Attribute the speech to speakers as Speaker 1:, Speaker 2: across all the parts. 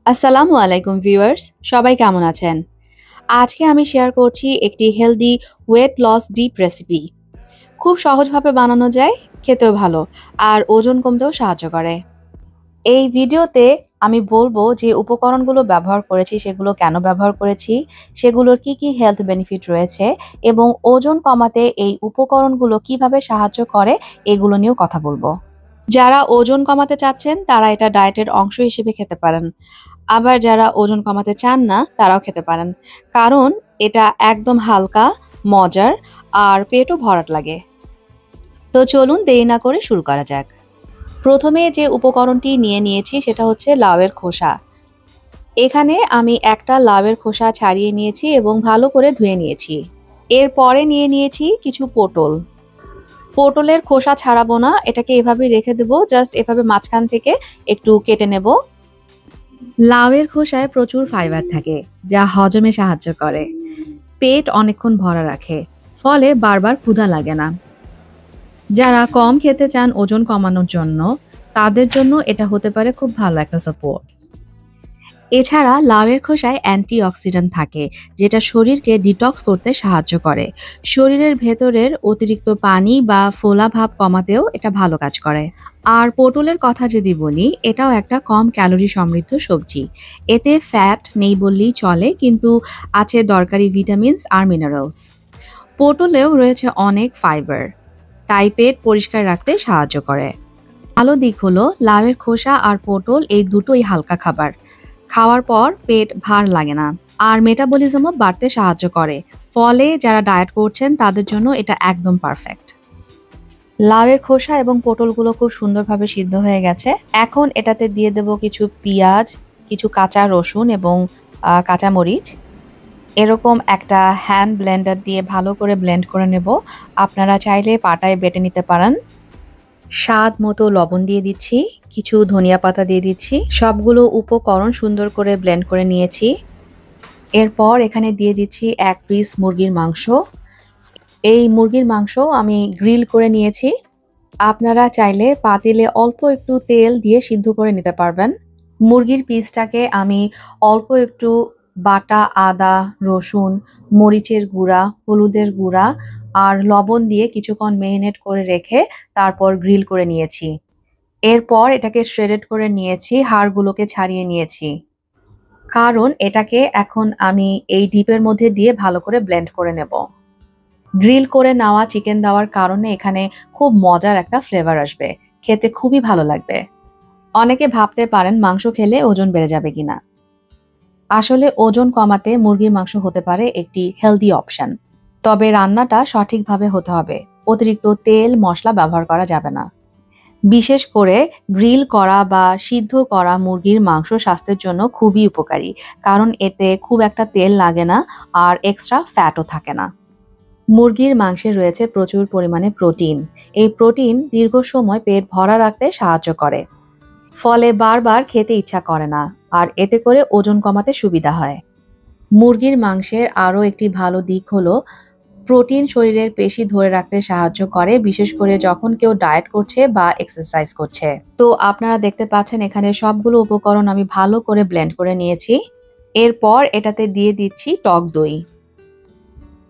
Speaker 1: আসসালামু আলাইকুম ভিউয়ার্স, সবাই কেমন আছেন? আজকে আমি শেয়ার করছি একটি healthy weight loss dip recipe. খুব সহজভাবে বানানো যায়, খেতেও ভালো আর ওজন কমতেও সাহায্য করে। এই ভিডিওতে আমি বলবো যে উপকরণগুলো ব্যবহার করেছি সেগুলো কেন ব্যবহার করেছি, সেগুলোর কি হেলথ বেনিফিট রয়েছে এবং ওজন কমাতে এই উপকরণগুলো কিভাবে সাহায্য করে এগুলো নিয়েও কথা বলবো। যারা ওজন কমাতে চাচ্ছেন তারা এটা ডায়েটের অংশ হিসেবে খেতে পারেন। আবার যারা ওজন কমাতে চান না তারাও খেতে পারেন। কারণ এটা একদম হালকা, মজার আর পেটও ভরাট লাগে। তো চলুন দেরি না করে শুরু করা যাক। প্রথমে যে উপকরণটি নিয়ে নিয়েছি সেটা হচ্ছে লাউয়ের খোসা। এখানে আমি একটা লাউয়ের খোসা ছাড়িয়ে নিয়েছি এবং ভালো করে ধুয়ে নিয়েছি। এরপরে নিয়ে নিয়েছি কিছু পটল। পটলের খোসা ছাড়াবো না, এটাকে এভাবে রেখে দেবো, জাস্ট এভাবে মাঝখান থেকে একটু কেটে নেব। লাউয়ের খোসায় প্রচুর ফাইবার থাকে যা হজমে সাহায্য করে, পেট অনেকক্ষণ ভরা রাখে, ফলে বারবার ক্ষুধা লাগে না। যারা কম খেতে চান ওজন কমানোর জন্য, তাদের জন্য এটা হতে পারে খুব ভালো একটা সাপোর্ট। এছাড়া লাউয়ের খোসায় অ্যান্টিঅক্সিডেন্ট থাকে যেটা শরীরকে ডিটক্স করতে সাহায্য করে। শরীরের ভেতরের অতিরিক্ত পানি বা ফোলা ভাব কমাতেও এটা ভালো কাজ করে। আর পটলের কথা যদি বলি, এটাও একটা কম ক্যালোরি সমৃদ্ধ সবজি। এতে ফ্যাট নেই বললেই চলে, কিন্তু আছে দরকারি ভিটামিনস আর মিনারেলস। পটলেও রয়েছে অনেক ফাইবার, তাই পেট পরিষ্কার রাখতে সাহায্য করে। ভালো দিক হলো লাউয়ের খোসা আর পটল এই দুটোই হালকা খাবার। খাওয়ার পর পেট ভার লাগে না আর মেটাবলিজমও বাড়তে সাহায্য করে। ফলে যারা ডায়েট করছেন তাদের জন্য এটা একদম পারফেক্ট। লাউয়ের খোসা এবং পটলগুলো খুব সুন্দরভাবে সিদ্ধ হয়ে গেছে। এখন এটাতে দিয়ে দেব কিছু পেঁয়াজ, কিছু কাঁচা রসুন এবং কাঁচামরিচ। এরকম একটা হ্যান্ড ব্লেন্ডার দিয়ে ভালো করে ব্লেন্ড করে নেব। আপনারা চাইলে পাটায় বেটে নিতে পারেন। স্বাদ মতো লবণ দিয়ে দিচ্ছি, কিছু ধনিয়া পাতা দিয়ে দিচ্ছি। সবগুলো উপকরণ সুন্দর করে ব্লেন্ড করে নিয়েছি। এরপর এখানে দিয়ে দিচ্ছি 1 পিস মুরগির মাংস। এই মুরগির মাংস আমি গ্রিল করে নিয়েছি। আপনারা চাইলে পাতিলে অল্প একটু তেল দিয়ে সিদ্ধ করে নিতে পারবেন। মুরগির পিসটাকে আমি অল্প একটু বাটা আদা, রসুন, মরিচের গুঁড়া, হলুদের গুঁড়া আর লবণ দিয়ে কিছুক্ষণ মেরিনেট করে রেখে তারপর গ্রিল করে নিয়েছি। এরপর এটাকে শ্রেডেড করে নিয়েছি, হাড়গুলোকে ছাড়িয়ে নিয়েছি। কারণ এটাকে এখন আমি এই ডিপের মধ্যে দিয়ে ভালো করে ব্লেন্ড করে নেব। গ্রিল করে নেওয়া চিকেন দেওয়ার কারণে এখানে খুব মজার একটা ফ্লেভার আসবে, খেতে খুবই ভালো লাগবে। অনেকে ভাবতে পারেন মাংস খেলে ওজন বেড়ে যাবে কিনা। আসলে ওজন কমাতে মুরগির মাংস হতে পারে একটি হেলদি অপশন, তবে রান্নাটা সঠিকভাবে হতে হবে। অতিরিক্ত তেল মশলা ব্যবহার করা যাবে না। বিশেষ করে গ্রিল করা বা সিদ্ধ করা মুরগির মাংস স্বাস্থ্যের জন্য খুবই উপকারী, কারণ এতে খুব একটা তেল লাগে না আর এক্সট্রা ফ্যাটও থাকে না। মুরগির মাংসে রয়েছে প্রচুর পরিমাণে প্রোটিন। এই প্রোটিন দীর্ঘ সময় পেট ভরা রাখতে সাহায্য করে, ফলে বারবার খেতে ইচ্ছা করে না আর এতে করে ওজন কমাতে সুবিধা হয়। মুরগির মাংসের আরও একটি ভালো দিক হলো প্রোটিন শরীরের পেশি ধরে রাখতে সাহায্য করে, বিশেষ করে যখন কেউ ডায়েট করছে বা এক্সারসাইজ করছে। তো আপনারা দেখতে পাচ্ছেন এখানে সবগুলো উপকরণ আমি ভালো করে ব্লেন্ড করে নিয়েছি। এরপর এটাতে দিয়ে দিচ্ছি টক দই।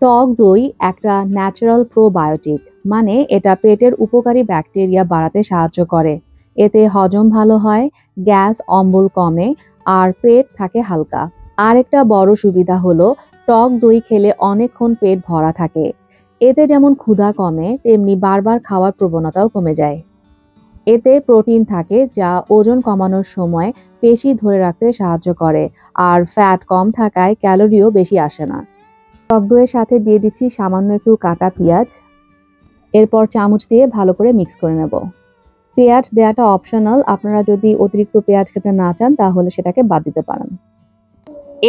Speaker 1: টক দই একটা ন্যাচারাল প্রোবায়োটিক, মানে এটা পেটের উপকারী ব্যাকটেরিয়া বাড়াতে সাহায্য করে। এতে হজম ভালো হয়, গ্যাস অম্বল কমে আর পেট থাকে হালকা। আরেকটা বড় সুবিধা হলো টক দই খেলে অনেকক্ষণ পেট ভরা থাকে। এতে যেমন ক্ষুধা কমে, তেমনি বারবার খাওয়ার প্রবণতাও কমে যায়। এতে প্রোটিন থাকে যা ওজন কমানোর সময় পেশি ধরে রাখতে সাহায্য করে, আর ফ্যাট কম থাকায় ক্যালোরিও বেশি আসে না। টক দইয়ের সাথে দিয়ে দিচ্ছি সামান্য একটু কাটা পেঁয়াজ। এরপর চামচ দিয়ে ভালো করে মিক্স করে নেব। পেঁয়াজ দেওয়াটা অপশনাল, আপনারা যদি অতিরিক্ত পেঁয়াজ খেতে না চান তাহলে সেটাকে বাদ দিতে পারেন।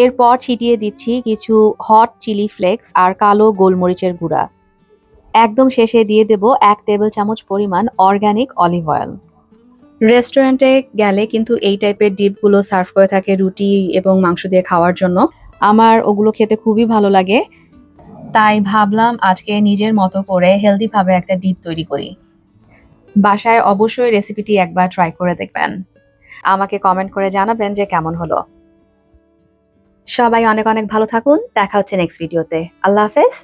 Speaker 1: এরপর ছিটিয়ে দিচ্ছি কিছু হট চিলি ফ্লেক্স আর কালো গোলমরিচের গুঁড়া। একদম শেষে দিয়ে দেব 1 টেবিল চামচ পরিমাণ অর্গানিক অলিভ অয়েল। রেস্টুরেন্টে গেলে কিন্তু এই টাইপের ডিপগুলো সার্ভ করে থাকে রুটি এবং মাংস দিয়ে খাওয়ার জন্য। আমার ওগুলো খেতে খুবই ভালো লাগে, তাই ভাবলাম আজকে নিজের মতো করে হেলদিভাবে একটা ডিপ তৈরি করি। বাসায় অবশ্যই রেসিপিটি একবার ট্রাই করে দেখবেন। আমাকে কমেন্ট করে জানাবেন যে কেমন হলো। সবাই অনেক অনেক ভালো থাকুন। দেখা হচ্ছে নেক্সট ভিডিওতে। আল্লাহ হাফেজ।